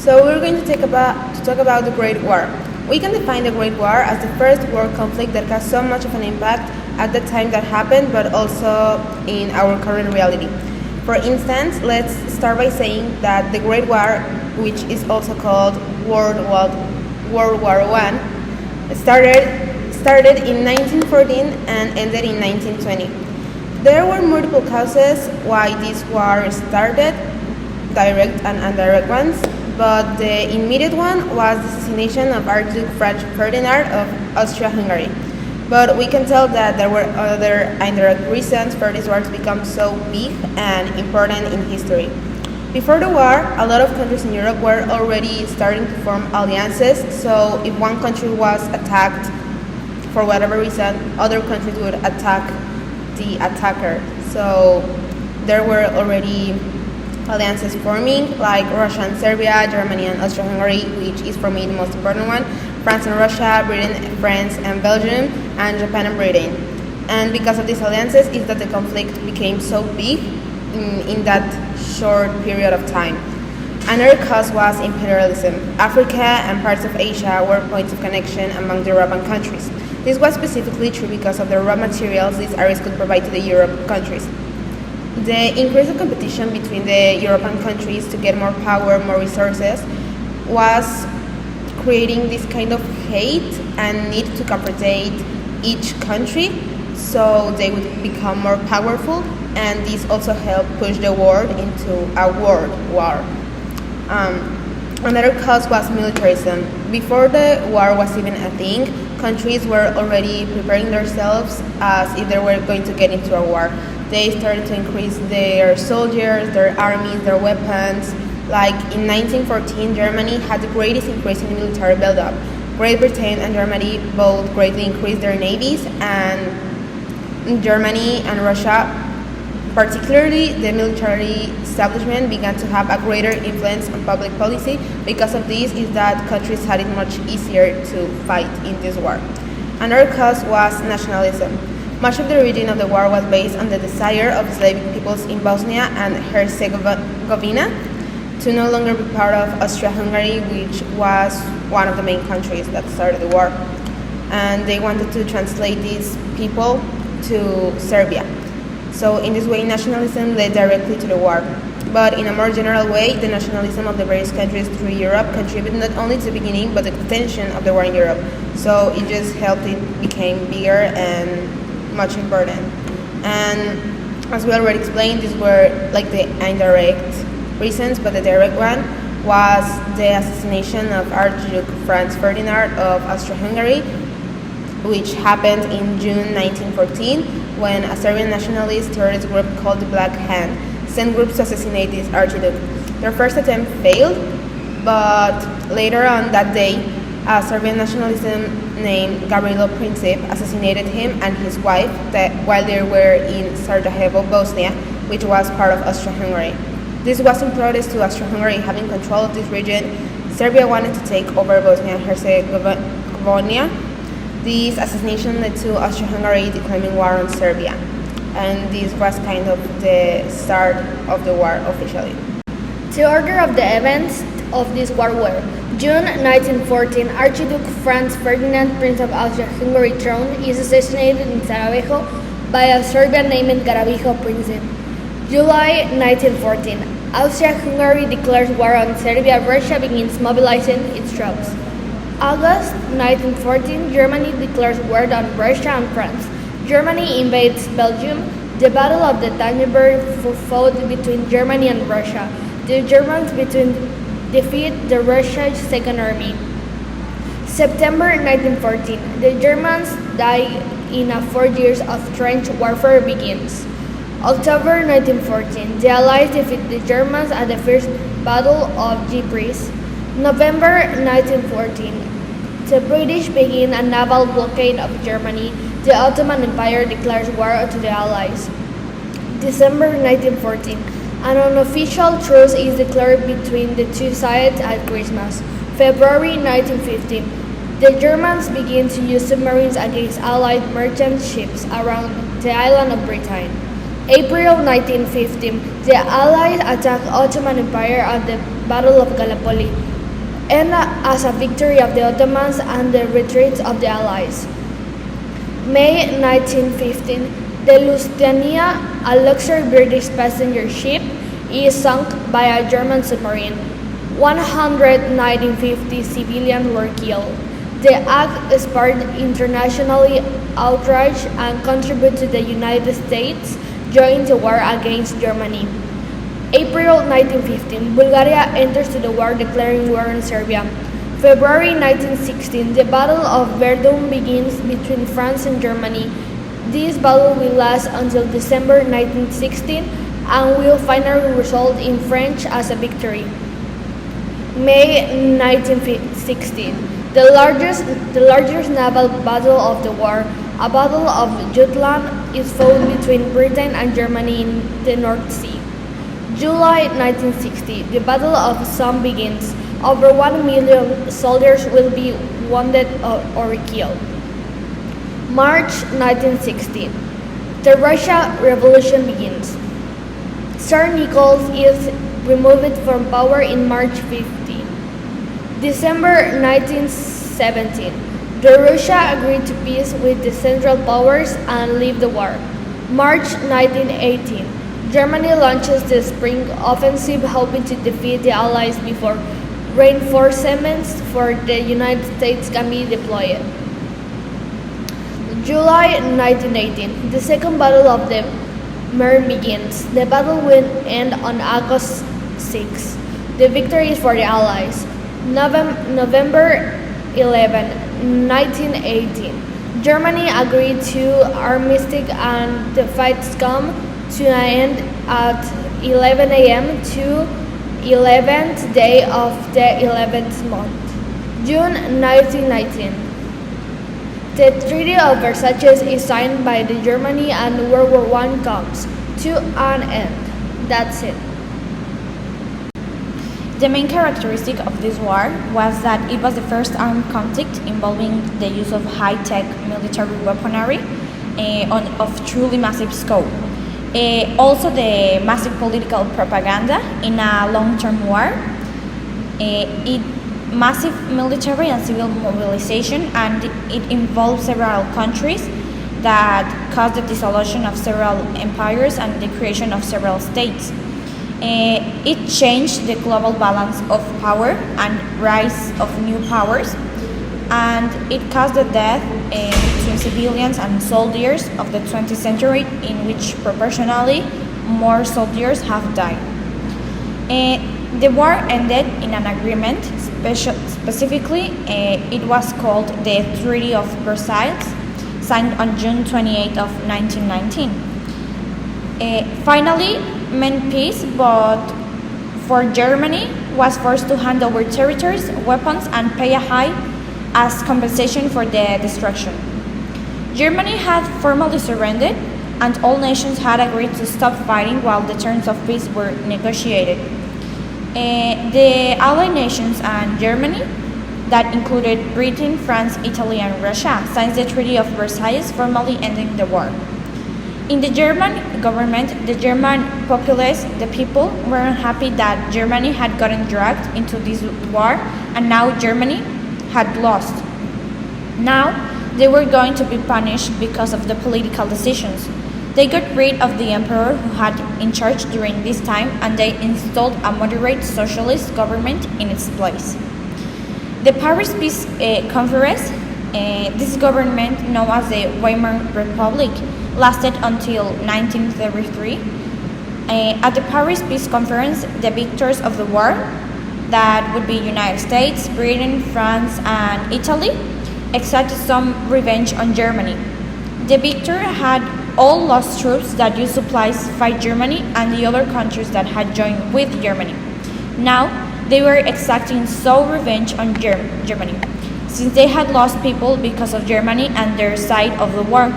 So we're going to talk about the Great War. We can define the Great War as the first world conflict that has so much of an impact at the time that happened, but also in our current reality. For instance, let's start by saying that the Great War, which is also called World War I, started in 1914 and ended in 1920. There were multiple causes why this war started, direct and indirect ones, but the immediate one was the assassination of Archduke Franz Ferdinand of Austria-Hungary. But we can tell that there were other indirect reasons for this war to become so big and important in history. Before the war, a lot of countries in Europe were already starting to form alliances, so if one country was attacked for whatever reason, other countries would attack the attacker. So there were already alliances forming, like Russia and Serbia, Germany and Austria-Hungary, which is for me the most important one, France and Russia, Britain, France and Belgium, and Japan and Britain. And because of these alliances is that the conflict became so big in that short period of time. Another cause was imperialism. Africa and parts of Asia were points of connection among the European countries. This was specifically true because of the raw materials these areas could provide to the European countries. The increase of competition between the European countries to get more power, more resources, was creating this kind of hate and need to compensate each country so they would become more powerful, and this also helped push the world into a world war. Another cause was militarism. Before the war was even a thing, countries were already preparing themselves as if they were going to get into a war. They started to increase their soldiers, their armies, their weapons. Like in 1914, Germany had the greatest increase in military buildup. Great Britain and Germany both greatly increased their navies, and Germany and Russia, particularly the military establishment, began to have a greater influence on public policy. Because of this is that countries had it much easier to fight in this war. Another cause was nationalism. Much of the origin of the war was based on the desire of Slavic peoples in Bosnia and Herzegovina to no longer be part of Austria-Hungary, which was one of the main countries that started the war. And they wanted to translate these people to Serbia. So in this way, nationalism led directly to the war. But in a more general way, the nationalism of the various countries through Europe contributed not only to the beginning, but the extension of the war in Europe. So it just helped it become bigger and much important. And as we already explained, these were like the indirect reasons, but the direct one was the assassination of Archduke Franz Ferdinand of Austria-Hungary, which happened in June 1914 when a Serbian nationalist terrorist group called the Black Hand sent groups to assassinate this Archduke. Their first attempt failed, but later on that day, a Serbian nationalist named Gavrilo Princip assassinated him and his wife while they were in Sarajevo, Bosnia, which was part of Austria-Hungary. This was in protest to Austria-Hungary having control of this region. Serbia wanted to take over Bosnia and Herzegovina. This assassination led to Austria-Hungary declaring war on Serbia, and this was kind of the start of the war officially. The order of the events of this war were: June 1914, Archduke Franz Ferdinand, Prince of Austria-Hungary throne, is assassinated in Sarajevo by a Serbian named Gavrilo Princip. July 1914, Austria-Hungary declares war on Serbia. Russia begins mobilizing its troops. August 1914, Germany declares war on Russia and France. Germany invades Belgium. The Battle of the Tannenberg fought between Germany and Russia. The Germans defeat the Russian Second Army. September 1914, the Germans die in 4 years of trench warfare begins. October 1914, the Allies defeat the Germans at the First Battle of Ypres. November 1914, the British begin a naval blockade of Germany. The Ottoman Empire declares war to the Allies. December 1914, an unofficial truce is declared between the two sides at Christmas. February 1915, the Germans begin to use submarines against Allied merchant ships around the island of Britain. April 1915, the Allies attack Ottoman Empire at the Battle of Gallipoli. and as a victory of the Ottomans and the retreat of the Allies. May 1915, the Lusitania, a luxury British passenger ship, is sunk by a German submarine. 150 civilians were killed. The act sparked international outrage and contributed to the United States joining the war against Germany. April 1915, Bulgaria enters to the war, declaring war on Serbia. February 1916, the Battle of Verdun begins between France and Germany. This battle will last until December 1916 and will finally result in France as a victory. May 1916, the largest naval battle of the war, a battle of Jutland, is fought between Britain and Germany in the North Sea. July 1960, the Battle of Somme begins. Over 1 million soldiers will be wounded or killed. March 1960, the Russian Revolution begins. Tsar Nicholas is removed from power in March 15. December 1917, the Russia agreed to peace with the Central Powers and leave the war. March 1918, Germany launches the Spring Offensive, hoping to defeat the Allies before reinforcements for the United States can be deployed. July 1918, the Second Battle of the Marne begins. The battle will end on August 6. The victory is for the Allies. November 11, 1918, Germany agreed to armistice and the fights come to an end at 11 a.m. to 11th day of the 11th month. June 1919. The Treaty of Versailles is signed by the Germany and World War I comes to an end. That's it. The main characteristic of this war was that it was the first armed conflict involving the use of high-tech military weaponry of truly massive scope. Also the massive political propaganda in a long-term war, massive military and civil mobilization, and it involved several countries that caused the dissolution of several empires and the creation of several states. It changed the global balance of power and rise of new powers, and it caused the death between civilians and soldiers of the 20th century, in which proportionally more soldiers have died. The war ended in an agreement. Specifically, it was called the Treaty of Versailles, signed on June 28 of 1919. Finally, meant peace, but for Germany was forced to hand over territories, weapons, and pay a high as compensation for the destruction. Germany had formally surrendered, and all nations had agreed to stop fighting while the terms of peace were negotiated. The Allied nations and Germany, that included Britain, France, Italy, and Russia, signed the Treaty of Versailles, formally ending the war. In the German government, the German populace, the people, were unhappy that Germany had gotten dragged into this war, and now Germany had lost. Now they were going to be punished because of the political decisions. They got rid of the emperor who had in charge during this time, and they installed a moderate socialist government in its place. The Paris Peace Conference, this government known as the Weimar Republic, lasted until 1933. At the Paris Peace Conference, the victors of the war, that would be United States, Britain, France, and Italy, exacted some revenge on Germany. The victor had all lost troops that used supplies fight Germany and the other countries that had joined with Germany. Now they were exacting sole revenge on Germany, since they had lost people because of Germany and their side of the war.